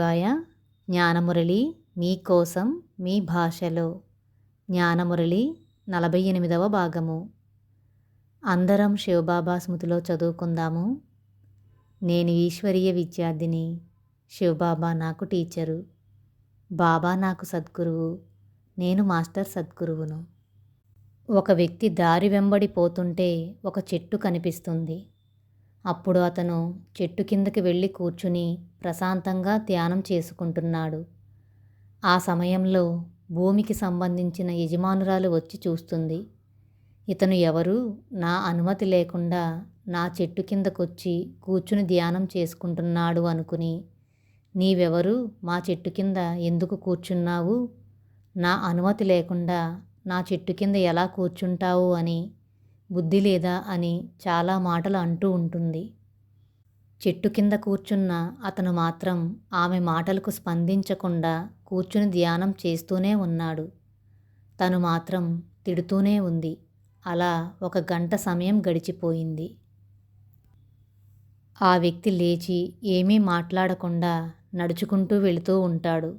శివాయ జ్ఞానమురళి మీకోసం మీ భాషలో జ్ఞానమురళి 48వ భాగము. అందరం శివబాబా స్మృతిలో చదువుకుందాము. నేను ఈశ్వరీయ విద్యార్థిని. శివబాబా నాకు టీచరు. బాబా నాకు సద్గురువు. నేను మాస్టర్ సద్గురువును. ఒక వ్యక్తి దారి వెంబడి పోతుంటే ఒక చెట్టు కనిపిస్తుంది. అప్పుడు అతను చెట్టు కిందకి వెళ్ళి కూర్చుని ప్రశాంతంగా ధ్యానం చేసుకుంటున్నాడు. ఆ సమయంలో భూమికి సంబంధించిన యజమానురాలు వచ్చి చూస్తుంది. ఇతను ఎవరు? నా అనుమతి లేకుండా నా చెట్టు కిందకొచ్చి కూర్చుని ధ్యానం చేసుకుంటున్నాడు అనుకుని, నీవెవరు? మా చెట్టు కింద ఎందుకు కూర్చున్నావు? నా అనుమతి లేకుండా నా చెట్టు కింద ఎలా కూర్చుంటావు అని, బుద్ధి లేదా అని చాలా మాటలు అంటూ ఉంటుంది. చెట్టు కింద కూర్చున్న అతను మాత్రం ఆమె మాటలకు స్పందించకుండా కూర్చుని ధ్యానం చేస్తూనే ఉన్నాడు. తను మాత్రం తిడుతూనే ఉంది. అలా 1 గంట సమయం గడిచిపోయింది. ఆ వ్యక్తి లేచి ఏమీ మాట్లాడకుండా నడుచుకుంటూ వెళుతూ ఉంటాడు.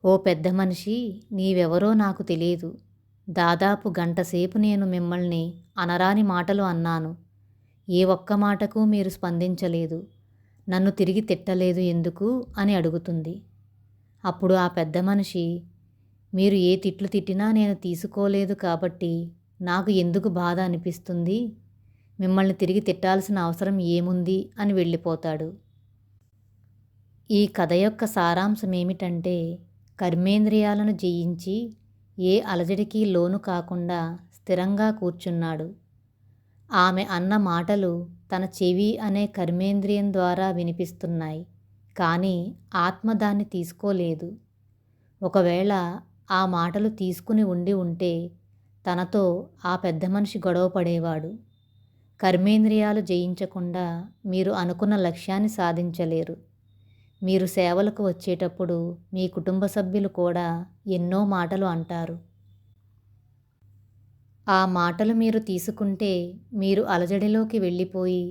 ఓ పెద్ద మనిషి, నీవెవరో నాకు తెలియదు. దాదాపు గంటసేపు నేను మిమ్మల్ని అనరాని మాటలు అన్నాను. ఏ ఒక్క మాటకు మీరు స్పందించలేదు. నన్ను తిరిగి తిట్టలేదు ఎందుకు అని అడుగుతుంది. అప్పుడు ఆ పెద్ద మనిషి, మీరు ఏ తిట్లు తిట్టినా నేను తీసుకోలేదు కాబట్టి నాకు ఎందుకు బాధ అనిపిస్తుంది? మిమ్మల్ని తిరిగి తిట్టాల్సిన అవసరం ఏముంది అని వెళ్ళిపోతాడు. ఈ కథ యొక్క సారాంశం ఏమిటంటే, కర్మేంద్రియాలను జయించి ఏ అలజడికి లోను కాకుండా స్థిరంగా కూర్చున్నాడు. ఆమె అన్న మాటలు తన చెవి అనే కర్మేంద్రియం ద్వారా వినిపిస్తున్నాయి, కానీ ఆత్మ దాన్ని తీసుకోలేదు. ఒకవేళ ఆ మాటలు తీసుకుని ఉంటే తనతో ఆ పెద్ద మనిషి గొడవ పడేవాడు. కర్మేంద్రియాలు జయించకుండా మీరు అనుకున్న లక్ష్యాన్ని సాధించలేరు. మీరు సేవలకు వచ్చేటప్పుడు మీ కుటుంబ సభ్యులు కూడా ఎన్నో మాటలు అంటారు. ఆ మాటలు మీరు తీసుకుంటే మీరు అలజడిలోకి వెళ్ళిపోయి,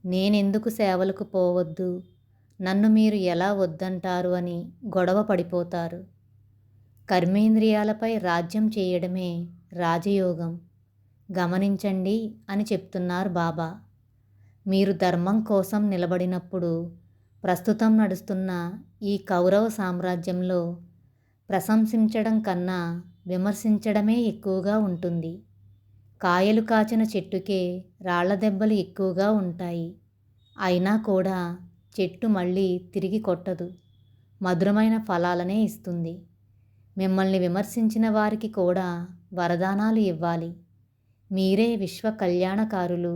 నేనెందుకు సేవలకు పోవద్దు, నన్ను మీరు ఎలా వద్దంటారు అని గొడవ పడిపోతారు. కర్మేంద్రియాలపై రాజ్యం చేయడమే రాజయోగం. గమనించండి అని చెప్తున్నారు బాబా. మీరు ధర్మం కోసం నిలబడినప్పుడు ప్రస్తుతం నడుస్తున్న ఈ కౌరవ సామ్రాజ్యంలో ప్రశంసించడం కన్నా విమర్శించడమే ఎక్కువగా ఉంటుంది. కాయలు కాచిన చెట్టుకే రాళ్ల దెబ్బలు ఎక్కువగా ఉంటాయి. అయినా కూడా చెట్టు మళ్ళీ తిరిగి కొట్టదు. మధురమైన ఫలాలనే ఇస్తుంది. మిమ్మల్ని విమర్శించిన వారికి కూడా వరదానాలు ఇవ్వాలి. మీరే విశ్వ కళ్యాణకారులు,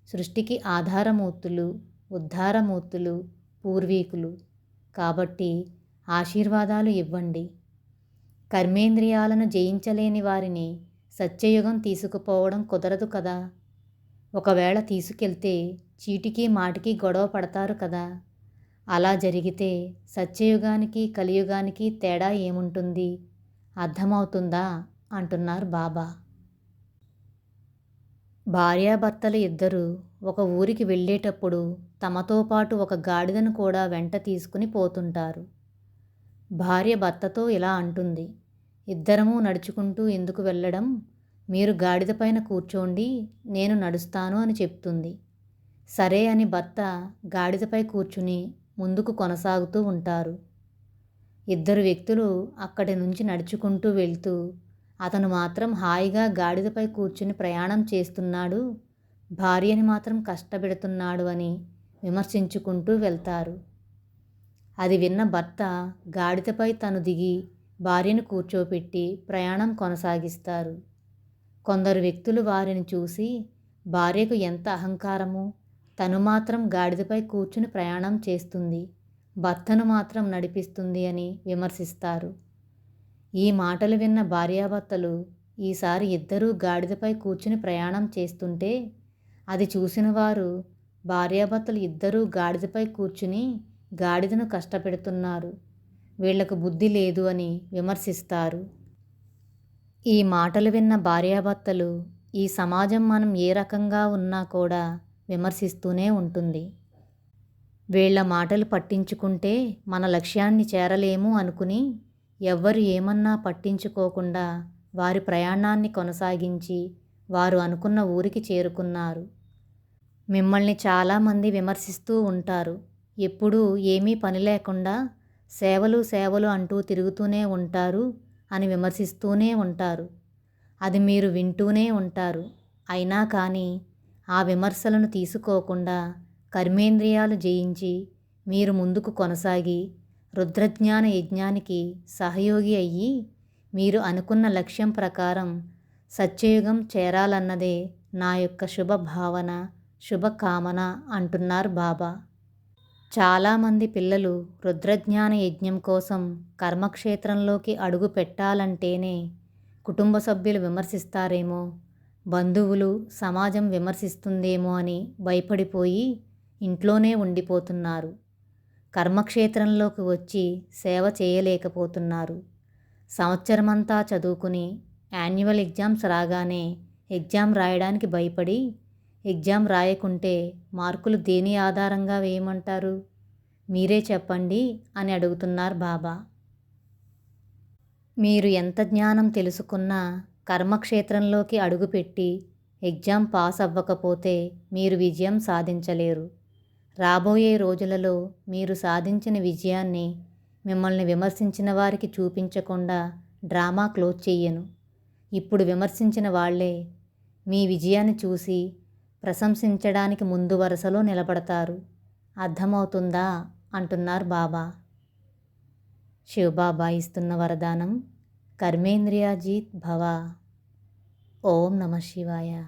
సృష్టికి ఆధారమూర్తులు, ఉద్ధారమూర్తులు, పూర్వీకులు. కాబట్టి ఆశీర్వాదాలు ఇవ్వండి. కర్మేంద్రియాలను జయించలేని వారిని సత్యయుగం తీసుకుపోవడం కుదరదు కదా. ఒకవేళ తీసుకెళ్తే చీటికి మాటికి గొడవ పడతారు కదా. అలా జరిగితే సత్యయుగానికి కలియుగానికి తేడా ఏముంటుంది? అర్థమవుతుందా అంటున్నారు బాబా. భార్యాభర్తలు ఇద్దరూ ఒక ఊరికి వెళ్ళేటప్పుడు తమతో పాటు ఒక గాడిదను కూడా వెంట తీసుకుని పోతుంటారు. భార్య భర్తతో ఇలా అంటుంది, ఇద్దరము నడుచుకుంటూ ఎందుకు వెళ్ళడం? మీరు గాడిద పైన కూర్చోండి, నేను నడుస్తాను అని చెప్తుంది. సరే అని భర్త గాడిదపై కూర్చుని ముందుకు కొనసాగుతూ ఉంటారు. ఇద్దరు వ్యక్తులు అక్కడి నుంచి నడుచుకుంటూ వెళ్తూ, అతను మాత్రం హాయిగా గాడిదపై కూర్చుని ప్రయాణం చేస్తున్నాడు, భార్యని మాత్రం కష్టపెడుతున్నాడు అని విమర్శించుకుంటూ వెళ్తారు. అది విన్న భర్త గాడిదపై తను దిగి భార్యను కూర్చోపెట్టి ప్రయాణం కొనసాగిస్తారు. కొందరు వ్యక్తులు వారిని చూసి, భార్యకు ఎంత అహంకారము, తను మాత్రం గాడిదపై కూర్చుని ప్రయాణం చేస్తుంది, భర్తను మాత్రం నడిపిస్తుంది అని విమర్శిస్తారు. ఈ మాటలు విన్న భార్యాభర్తలు ఈసారి ఇద్దరూ గాడిదపై కూర్చుని ప్రయాణం చేస్తుంటే, అది చూసిన వారు భార్యాభర్తలు ఇద్దరూ గాడిదపై కూర్చుని గాడిదను కష్టపెడుతున్నారు, వీళ్లకు బుద్ధి లేదు అని విమర్శిస్తారు. ఈ మాటలు విన్న భార్యాభర్తలు ఈ సమాజం మనం ఏ రకంగా ఉన్నా కూడా విమర్శిస్తూనే ఉంటుంది. వీళ్ళ మాటలు పట్టించుకుంటే మన లక్ష్యాన్ని చేరలేము అనుకుని ఎవ్వరు ఏమన్నా పట్టించుకోకుండా వారి ప్రయాణాన్ని కొనసాగించి వారు అనుకున్న ఊరికి చేరుకున్నారు. మిమ్మల్ని చాలామంది విమర్శిస్తూ ఉంటారు. ఎప్పుడూ ఏమీ పని లేకుండా సేవలు సేవలు అంటూ తిరుగుతూనే ఉంటారు అని విమర్శిస్తూనే ఉంటారు. అది మీరు వింటూనే ఉంటారు. అయినా కానీ ఆ విమర్శలను తీసుకోకుండా కర్మేంద్రియాలు జయించి మీరు ముందుకు కొనసాగి రుద్రజ్ఞాన యజ్ఞానికి సహయోగి అయ్యి మీరు అనుకున్న లక్ష్యం ప్రకారం సత్యయుగం చేరాలన్నదే నా యొక్క శుభ భావన, శుభకామన అంటున్నారు బాబా. చాలామంది పిల్లలు రుద్రజ్ఞాన యజ్ఞం కోసం కర్మక్షేత్రంలోకి అడుగు పెట్టాలంటేనే కుటుంబ సభ్యులు విమర్శిస్తారేమో, బంధువులు, సమాజం విమర్శిస్తుందేమో అని భయపడిపోయి ఇంట్లోనే ఉండిపోతున్నారు. కర్మక్షేత్రంలోకి వచ్చి సేవ చేయలేకపోతున్నారు. సంవత్సరమంతా చదువుకుని యాన్యువల్ ఎగ్జామ్స్ రాగానే ఎగ్జామ్ రాయడానికి భయపడి ఎగ్జామ్ రాయకుంటే మార్కులు దేని ఆధారంగా వేయమంటారు? మీరే చెప్పండి అని అడుగుతున్నారు బాబా. మీరు ఎంత జ్ఞానం తెలుసుకున్నా కర్మక్షేత్రంలోకి అడుగుపెట్టి ఎగ్జామ్ పాస్ అవ్వకపోతే మీరు విజయం సాధించలేరు. రాబోయే రోజులలో మీరు సాధించిన విజయాన్ని మిమ్మల్ని విమర్శించిన వారికి చూపించకుండా డ్రామా క్లోజ్ చెయ్యను. ఇప్పుడు విమర్శించిన వాళ్లే మీ విజయాన్ని చూసి ప్రశంసించడానికి ముందు వరుసలో నిలబడతారు. అర్థమవుతుందా అంటున్నారు బాబా. శివబాబా ఇస్తున్న వరదానం కర్మేంద్రియాజీత్ భవ. ఓం నమః శివాయ.